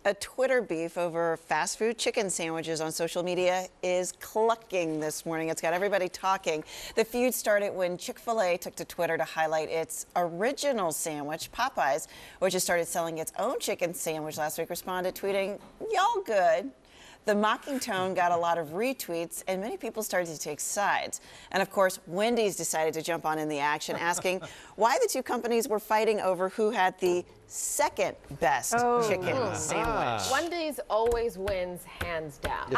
A Twitter beef over fast food chicken sandwiches on social media is clucking this morning. It's got everybody talking. The feud started when Chick-fil-A took to Twitter to highlight its original sandwich. Popeyes, which has started selling its own chicken sandwich last week, responded tweeting, "Y'all good." The mocking tone got a lot of retweets, and many people started to take sides. And of course, Wendy's decided to jump on in the action, asking why the two companies were fighting over who had the second best chicken sandwich. Wendy's always wins hands down.